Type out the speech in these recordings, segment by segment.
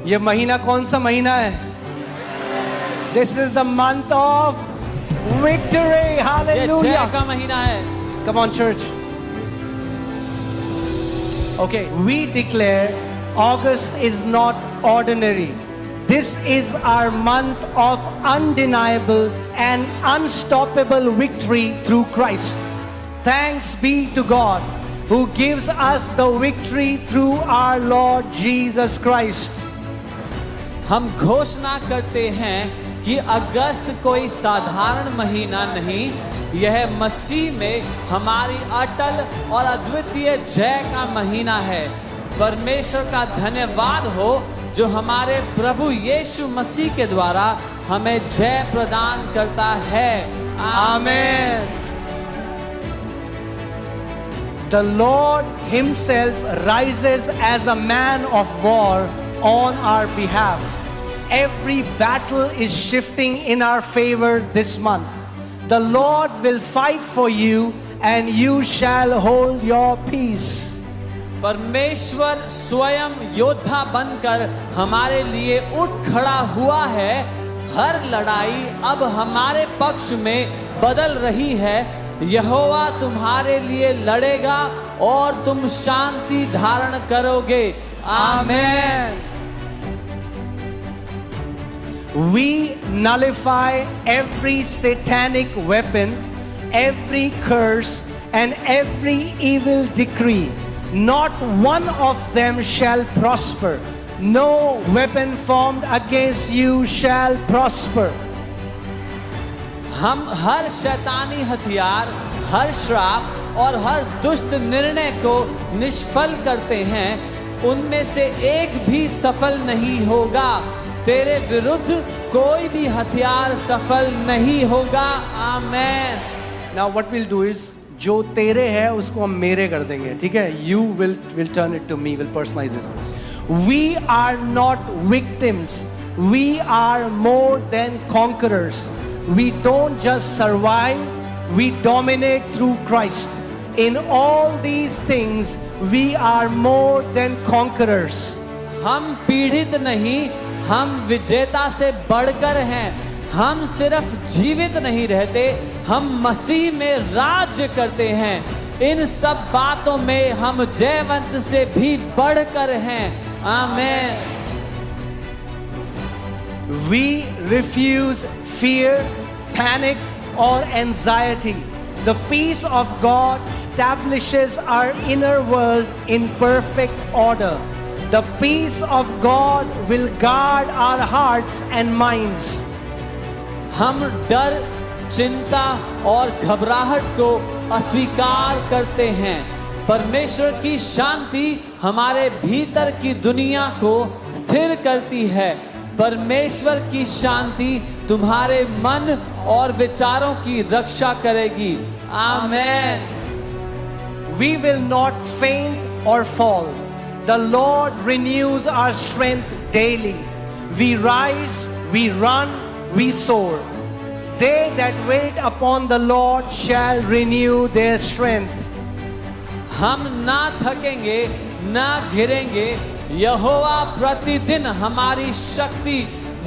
ये महीना कौन सा महीना है? This is the month of victory. ये Hallelujah. जय का महीना है. Come on, church. Okay, we declare August is not ordinary. This is our month of undeniable and unstoppable victory through Christ. Thanks be to God who gives us the victory through our Lord Jesus Christ. हम घोषणा करते हैं कि अगस्त कोई साधारण महीना नहीं, यह मसीह में हमारी अटल और अद्वितीय जय का महीना है. परमेश्वर का धन्यवाद हो जो हमारे प्रभु यीशु मसीह के द्वारा हमें जय प्रदान करता है. Amen. The Lord Himself rises as a man of war on our behalf. Every battle is shifting in our favor this month. The Lord will fight for you and you shall hold your peace. परमेश्वर स्वयं योद्धा बनकर हमारे लिए उठ खड़ा हुआ है. हर लड़ाई अब हमारे पक्ष में बदल रही है. यहोवा तुम्हारे लिए लड़ेगा और तुम शांति धारण करोगे. आमेन. We nullify every satanic weapon, every curse, and every evil decree. Not one of them shall prosper. No weapon formed against you shall prosper. हम हर शैतानी हथियार, हर श्राप और हर दुष्ट निर्णय को निष्फल करते हैं. उनमें से एक भी सफल नहीं होगा. तेरे विरुद्ध कोई भी हथियार सफल नहीं होगा. आमेन. Now what we'll do is, जो तेरे है उसको हम मेरे कर देंगे, ठीक है? You will turn it to me, will personalize this. We are not victims. We are more than conquerors. We don't just survive, we dominate through Christ. In all these things, we are more than conquerors. हम पीड़ित नहीं, हम विजेता से बढ़कर हैं. हम सिर्फ जीवित नहीं रहते, हम मसीह में राज्य करते हैं. इन सब बातों में हम जयवंत से भी बढ़कर हैं. आमेन. We refuse fear, panic, or anxiety. The peace of God establishes our inner world in perfect order. The peace of God will guard our hearts and minds. हम डर, चिंता और घबराहट को अस्वीकार करते हैं. परमेश्वर की शांति हमारे भीतर की दुनिया को स्थिर करती है. परमेश्वर की शांति तुम्हारे मन और विचारों की रक्षा करेगी. आमेन. We will not faint or fall. The Lord renews our strength daily. We rise, we run, we soar. They that wait upon the Lord shall renew their strength. हम ना थकेंगे, ना घिरेंगे. यहोवा प्रतिदिन हमारी शक्ति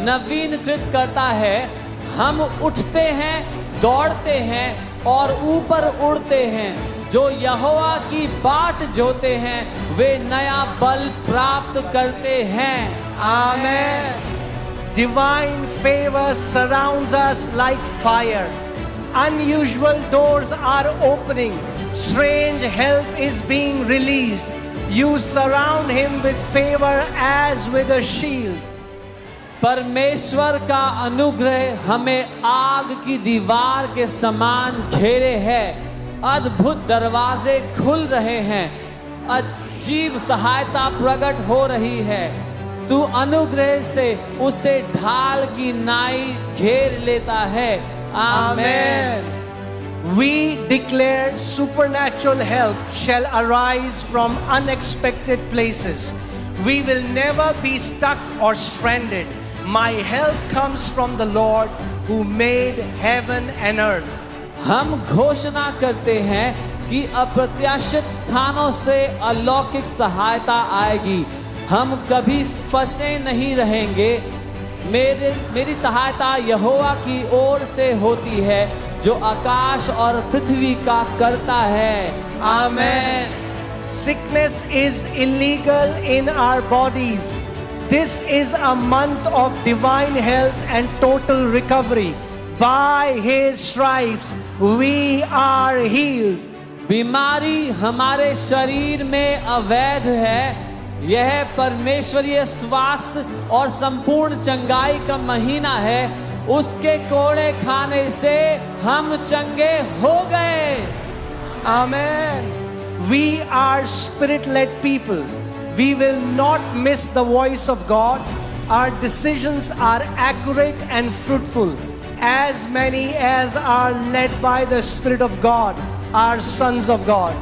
नवीनकृत करता है. हम उठते हैं, दौड़ते हैं और ऊपर उड़ते हैं. जो यहोवा की बाट जोते हैं वे नया बल प्राप्त करते हैं. आमेन. Divine favor surrounds us like fire. Unusual doors are opening. Strange help is being released. You surround him with favor as with a shield. परमेश्वर का अनुग्रह हमें आग की दीवार के समान घेरे है. अद्भुत दरवाजे खुल रहे हैं. अजीब सहायता प्रकट हो रही है. तू अनुग्रह से उसे ढाल की नाई घेर लेता है. आमेन. We declare supernatural help shall arise from unexpected places. We will never be stuck or stranded. My help comes from the Lord who made heaven and earth. हम घोषणा करते हैं कि अप्रत्याशित स्थानों से अलौकिक सहायता आएगी. हम कभी फंसे नहीं रहेंगे। मेरी सहायता यहोवा की ओर से होती है जो आकाश और पृथ्वी का करता है। आमेन। Sickness is illegal in our bodies. This is a month of divine health and total recovery. By His stripes we are healed. बीमारी हमारे शरीर में अवैध है। यह परमेश्वरीय स्वास्थ्य और संपूर्ण चंगाई का महीना है। उसके कोड़े खाने से हम चंगे हो गए। Amen. We are spirit-led people. We will not miss the voice of God. Our decisions are accurate and fruitful. As many as are led by the Spirit of God are sons of God.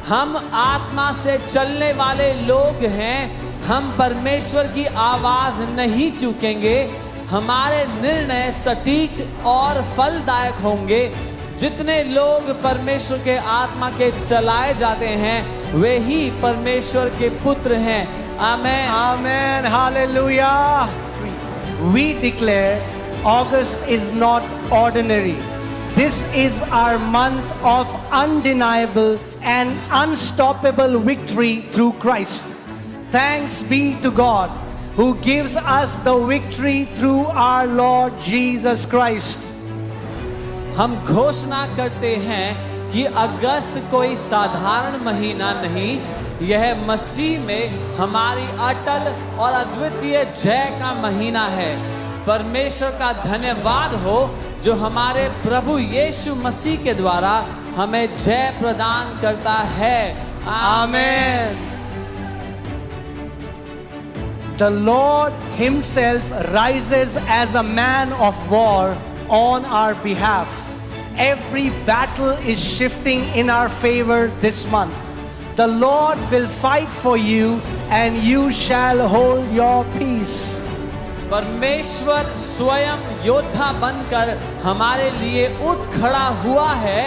हम आत्मा से चलने वाले लोग हैं। हम परमेश्वर की आवाज नहीं चूकेंगे। हमारे निर्णय सटीक और फलदायक होंगे। जितने लोग परमेश्वर के आत्मा के चलाए जाते हैं वे ही परमेश्वर के पुत्र हैं। आमेन। Amen. Hallelujah. We declare August is not ordinary. This is our month of undeniable and unstoppable victory through Christ. Thanks be to God who gives us the victory through our Lord Jesus Christ. हम घोषणा करते हैं कि अगस्त कोई साधारण महीना नहीं, यह मसीह में हमारी अटल और अद्वितीय जय का महीना है। परमेश्वर का धन्यवाद हो जो हमारे प्रभु यीशु मसीह के द्वारा हमें जय प्रदान करता है। आमेन। The Lord Himself rises as a man of war on our behalf. Every battle is shifting in our favor this month. The Lord will fight for you and you shall hold your peace. परमेश्वर स्वयं योद्धा बनकर हमारे लिए उठ खड़ा हुआ है।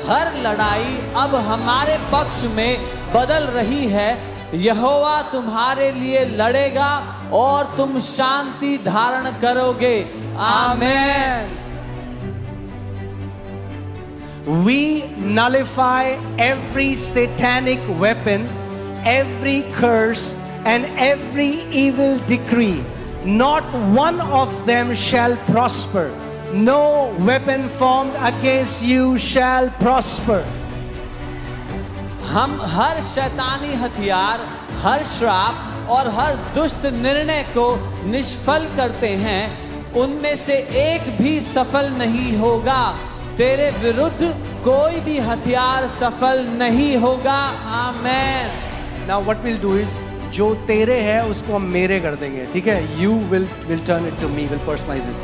हर लड़ाई अब हमारे पक्ष में बदल रही है। यहोवा तुम्हारे लिए लड़ेगा और तुम शांति धारण करोगे। आमेन। We nullify every satanic weapon, every curse, and every evil decree. Not one of them shall prosper. No weapon formed against you shall prosper. हम हर शैतानी हथियार, हर श्राप और हर दुष्ट निर्णय को निष्फल करते हैं। उनमें से एक भी सफल नहीं होगा। तेरे विरुद्ध कोई भी हथियार सफल नहीं होगा। आमेन। Now what we'll do is जो तेरे है उसको हम मेरे कर देंगे, ठीक है? You will turn it to me, will personalize it.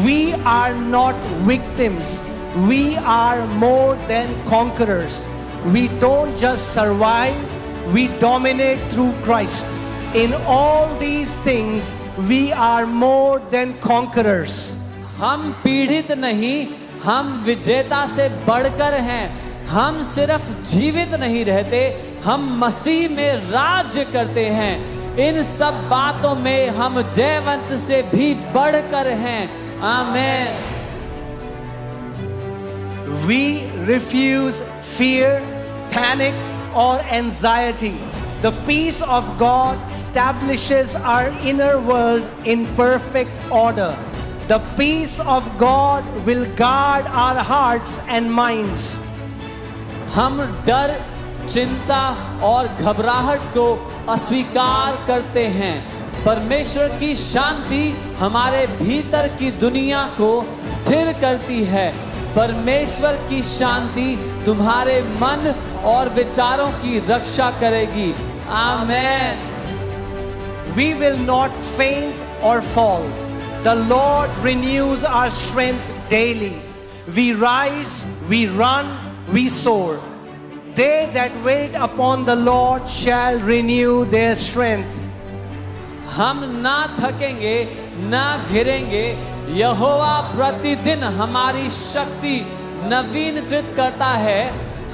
We are not victims. We are more than conquerors. We don't just survive, we dominate through Christ. In all these things, we are more than conquerors. हम पीड़ित नहीं, हम विजेता से बढ़कर हैं। हम सिर्फ जीवित नहीं रहते, हम मसीह में राज्य करते हैं। इन सब बातों में हम जयवंत से भी बढ़कर हैं। आमेन। We refuse fear, panic, or anxiety. The peace of God establishes our inner world in perfect order. The peace of God will guard our hearts and minds. हम डर, चिंता और घबराहट को अस्वीकार करते हैं। परमेश्वर की शांति हमारे भीतर की दुनिया को स्थिर करती है। परमेश्वर की शांति तुम्हारे मन और विचारों की रक्षा करेगी। आमेन। We will not faint or fall. The Lord renews our strength daily. We rise, we run, we soar. They that wait upon the Lord shall renew their strength. हम ना थकेंगे, ना घिरेंगे। यहोवा प्रतिदिन हमारी शक्ति नवीनकृत करता है।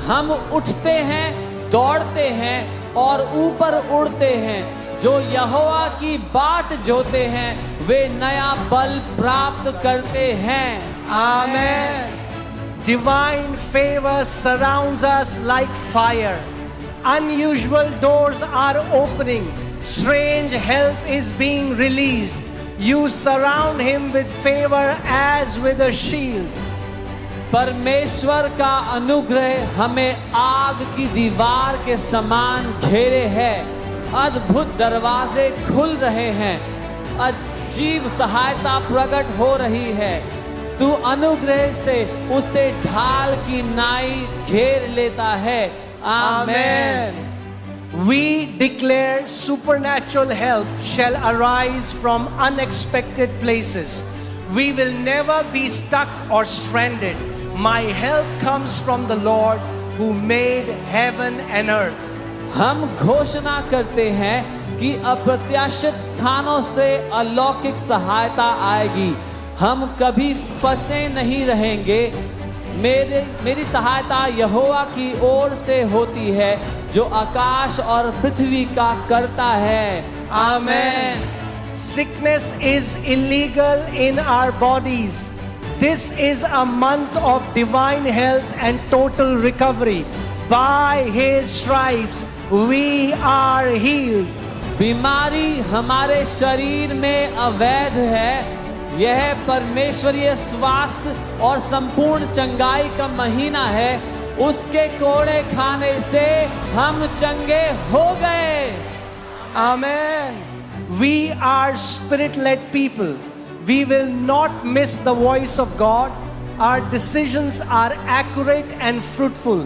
हम उठते हैं, दौड़ते हैं और ऊपर उड़ते हैं। जो यहोवा की बाट जोते हैं वे नया बल प्राप्त करते हैं। Amen. Divine favor surrounds us like fire. Unusual doors are opening. Strange help is being released. You surround him with favor as with a shield. परमेश्वर का अनुग्रह हमें आग की दीवार के समान घेरे है। अद्भुत दरवाजे खुल रहे हैं, अजीब सहायता प्रकट हो रही है। तू अनुग्रह से उसे ढाल की नाई घेर लेता है। आमेन। We declare supernatural help shall arise from unexpected places. We will never be stuck or stranded. My help comes from the Lord who made heaven and earth. हम घोषणा करते हैं कि अप्रत्याशित स्थानों से अलौकिक सहायता आएगी। हम कभी फंसे नहीं रहेंगे। मेरी सहायता यहोवा की ओर से होती है जो आकाश और पृथ्वी का करता है। आमेन। Sickness is illegal in our bodies. This is a month of divine health and total recovery. By his stripes we are healed. बीमारी हमारे शरीर में अवैध है। यह परमेश्वरीय स्वास्थ्य और संपूर्ण चंगाई का महीना है। उसके कोड़े खाने से हम चंगे हो गए। Amen. We are spirit-led people. We will not miss the voice of God. Our decisions are accurate and fruitful.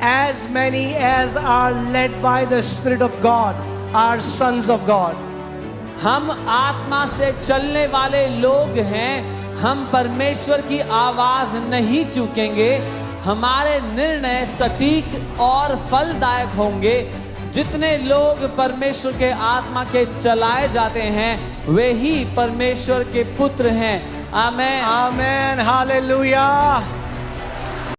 As many as are led by the Spirit of God are sons of God. हम आत्मा से चलने वाले लोग हैं। हम परमेश्वर की आवाज नहीं चूकेंगे। हमारे निर्णय सटीक और फलदायक होंगे। जितने लोग परमेश्वर के आत्मा के चलाए जाते हैं वे ही परमेश्वर के पुत्र हैं। आमेन। Amen. Hallelujah.